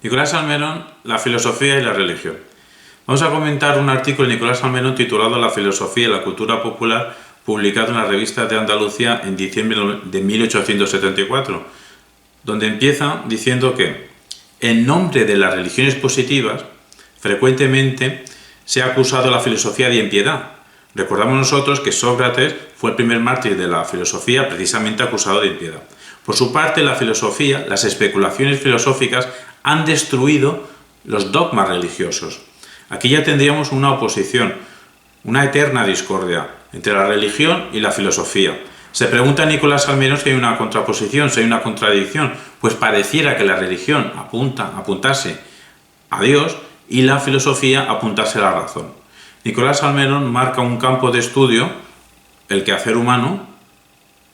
Nicolás Salmerón, la filosofía y la religión. Vamos a comentar un artículo de Nicolás Salmerón titulado La filosofía y la cultura popular, publicado en la Revista de Andalucía en diciembre de 1874, donde empieza diciendo que, en nombre de las religiones positivas, frecuentemente se ha acusado a la filosofía de impiedad. Recordamos nosotros que Sócrates fue el primer mártir de la filosofía, precisamente acusado de impiedad. Por su parte, la filosofía, las especulaciones filosóficas, han destruido los dogmas religiosos. Aquí ya tendríamos una oposición, una eterna discordia entre la religión y la filosofía. Se pregunta a Nicolás Salmerón si hay una contraposición, si hay una contradicción, pues pareciera que la religión apuntase a Dios y la filosofía apuntase a la razón. Nicolás Salmerón marca un campo de estudio, el quehacer humano,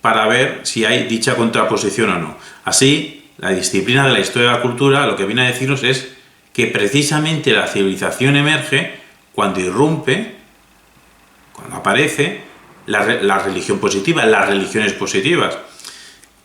para ver si hay dicha contraposición o no. Así, la disciplina de la historia de la cultura lo que viene a decirnos es que precisamente la civilización emerge cuando irrumpe, cuando aparece la religión positiva, las religiones positivas.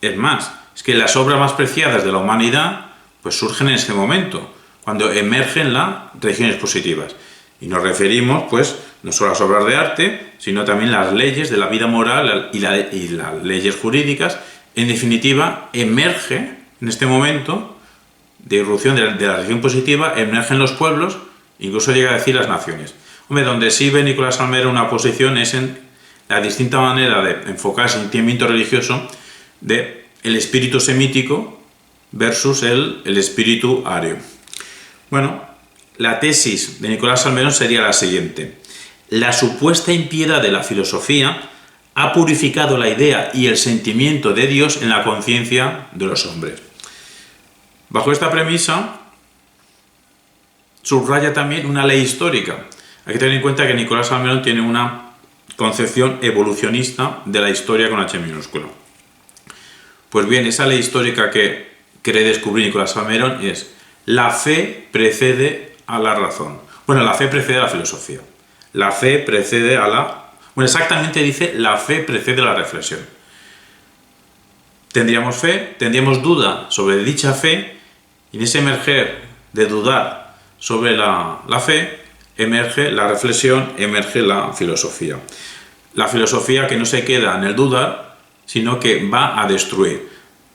Es más, es que las obras más preciadas de la humanidad pues surgen en ese momento, cuando emergen las religiones positivas. Y nos referimos, pues, no solo a las obras de arte, sino también a las leyes de la vida moral y las leyes jurídicas. En definitiva, emerge en este momento de irrupción de la religión positiva, emergen los pueblos, incluso llega a decir las naciones. Hombre, donde sí ve Nicolás Salmerón una posición es en la distinta manera de enfocar el sentimiento religioso de el espíritu semítico versus el espíritu ario. Bueno, la tesis de Nicolás Salmerón sería la siguiente. La supuesta impiedad de la filosofía ha purificado la idea y el sentimiento de Dios en la conciencia de los hombres. Bajo esta premisa, subraya también una ley histórica. Hay que tener en cuenta que Nicolás Salmerón tiene una concepción evolucionista de la historia con H minúscula. Pues bien, esa ley histórica que cree descubrir Nicolás Salmerón es: la fe precede a la razón. Bueno, la fe precede a la filosofía. La fe precede a la... Bueno, exactamente dice, la fe precede a la reflexión. Tendríamos fe, tendríamos duda sobre dicha fe, y en ese emerger de dudar sobre la fe, emerge la reflexión, emerge la filosofía. La filosofía que no se queda en el dudar, sino que va a destruir.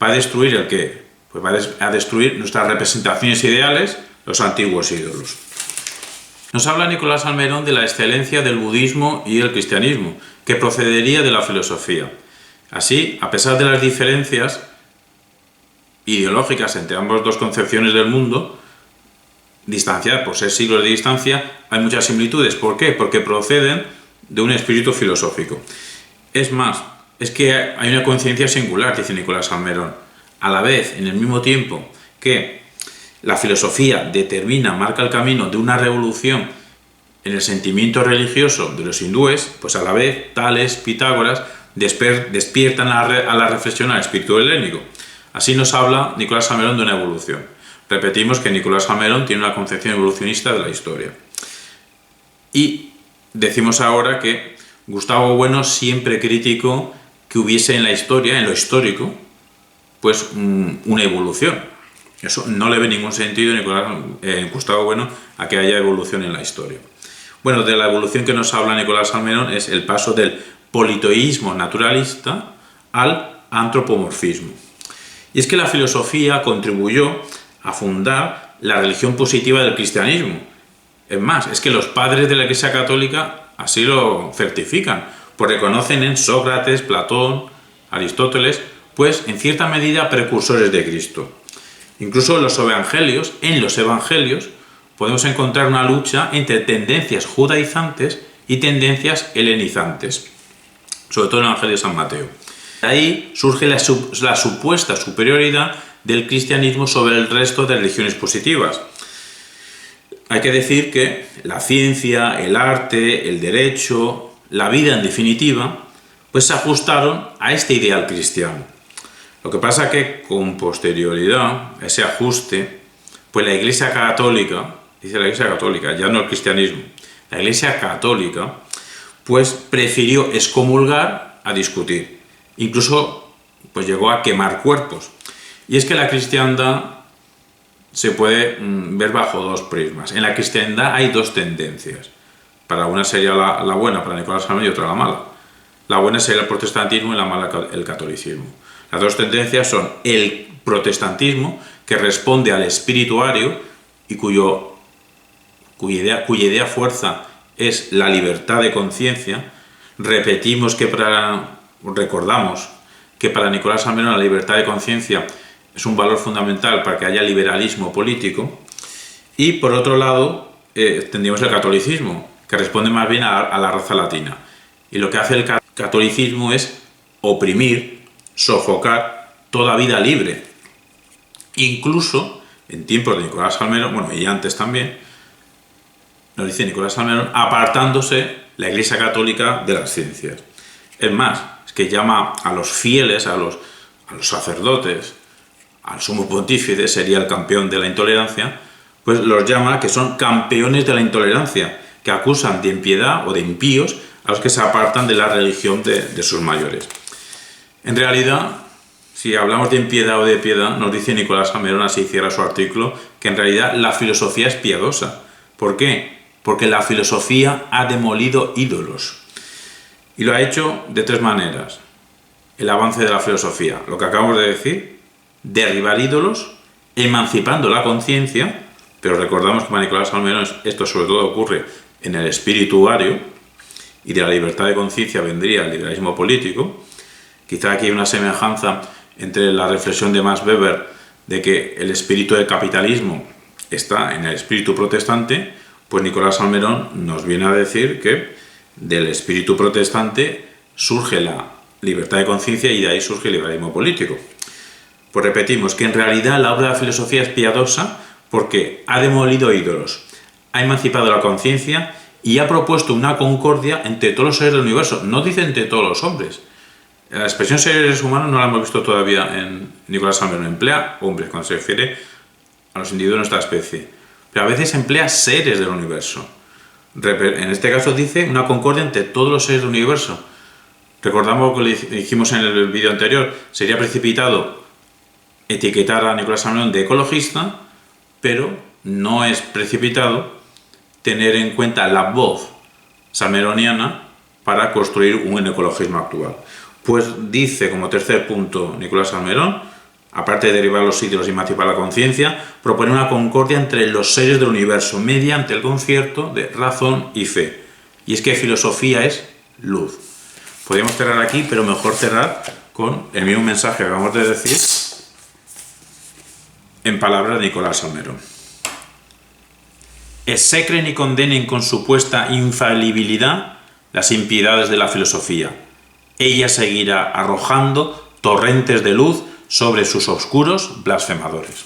¿Va a destruir el qué? Pues va a destruir nuestras representaciones ideales, los antiguos ídolos. Nos habla Nicolás Salmerón de la excelencia del budismo y el cristianismo, que procedería de la filosofía. Así, a pesar de las diferencias ideológicas entre ambas dos concepciones del mundo, distanciadas por 6 siglos de distancia, hay muchas similitudes. ¿Por qué? Porque proceden de un espíritu filosófico. Es más, es que hay una coincidencia singular, dice Nicolás Salmerón. A la vez, en el mismo tiempo que la filosofía marca el camino de una revolución en el sentimiento religioso de los hindúes, pues a la vez Tales, Pitágoras despiertan a la reflexión al espíritu helénico. Así nos habla Nicolás Salmerón de una evolución. Repetimos que Nicolás Salmerón tiene una concepción evolucionista de la historia. Y decimos ahora que Gustavo Bueno siempre criticó que hubiese en la historia, en lo histórico, pues una evolución. Eso no le ve ningún sentido Gustavo Bueno a que haya evolución en la historia. Bueno, de la evolución que nos habla Nicolás Salmerón es el paso del politeísmo naturalista al antropomorfismo. Y es que la filosofía contribuyó a fundar la religión positiva del cristianismo. Es más, es que los padres de la Iglesia Católica así lo certifican, pues reconocen en Sócrates, Platón, Aristóteles, pues en cierta medida precursores de Cristo. Incluso en los evangelios podemos encontrar una lucha entre tendencias judaizantes y tendencias helenizantes, sobre todo en el Evangelio de San Mateo. De ahí surge la supuesta superioridad del cristianismo sobre el resto de religiones positivas. Hay que decir que la ciencia, el arte, el derecho, la vida en definitiva, pues se ajustaron a este ideal cristiano. Lo que pasa que con posterioridad a ese ajuste, pues la Iglesia Católica, dice la Iglesia Católica, ya no el cristianismo, la Iglesia Católica, pues prefirió excomulgar a discutir. Incluso pues llegó a quemar cuerpos. Y es que la cristiandad se puede ver bajo dos prismas. En la cristiandad hay dos tendencias. Para una sería la buena, para Nicolás Salmerón, y otra la mala. La buena sería el protestantismo y la mala el catolicismo. Las dos tendencias son el protestantismo, que responde al espirituario y cuya idea fuerza es la libertad de conciencia. Recordamos que para Nicolás Salmerón la libertad de conciencia es un valor fundamental para que haya liberalismo político. Y por otro lado tendríamos el catolicismo, que responde más bien a la raza latina. Y lo que hace el catolicismo es oprimir, sofocar toda vida libre. Incluso en tiempos de Nicolás Salmerón, bueno, y antes también, nos dice Nicolás Salmerón, apartándose la Iglesia Católica de las ciencias. Es más, es que llama a los fieles, a los sacerdotes, al sumo pontífice, sería el campeón de la intolerancia, pues los llama que son campeones de la intolerancia, que acusan de impiedad o de impíos a los que se apartan de la religión de sus mayores. En realidad, si hablamos de impiedad o de piedad, nos dice Nicolás Salmerón, así cierra su artículo, que en realidad la filosofía es piadosa. ¿Por qué? Porque la filosofía ha demolido ídolos. Y lo ha hecho de tres maneras. El avance de la filosofía, lo que acabamos de decir, derribar ídolos, emancipando la conciencia, pero recordamos que para Nicolás Salmerón esto sobre todo ocurre en el espirituario, y de la libertad de conciencia vendría el liberalismo político. Quizá aquí hay una semejanza entre la reflexión de Max Weber de que el espíritu del capitalismo está en el espíritu protestante, pues Nicolás Salmerón nos viene a decir que del espíritu protestante surge la libertad de conciencia y de ahí surge el liberalismo político. Pues repetimos que en realidad la obra de la filosofía es piadosa porque ha demolido ídolos, ha emancipado la conciencia y ha propuesto una concordia entre todos los seres del universo. No dice entre todos los hombres. La expresión seres humanos no la hemos visto todavía en Nicolás Salmerón. Emplea hombres cuando se refiere a los individuos de nuestra especie. Pero a veces emplea seres del universo. En este caso dice una concordia entre todos los seres del universo. Recordamos lo que dijimos en el vídeo anterior. Sería precipitado etiquetar a Nicolás Salmerón de ecologista, pero no es precipitado tener en cuenta la voz salmeroniana para construir un ecologismo actual. Pues dice como tercer punto Nicolás Salmerón, aparte de derivar los ídolos y emancipar la conciencia, propone una concordia entre los seres del universo mediante el concierto de razón y fe. Y es que filosofía es luz. Podríamos cerrar aquí, pero mejor cerrar con el mismo mensaje que acabamos de decir en palabras de Nicolás Salmerón. Execren y condenen con supuesta infalibilidad las impiedades de la filosofía. Ella seguirá arrojando torrentes de luz sobre sus oscuros blasfemadores.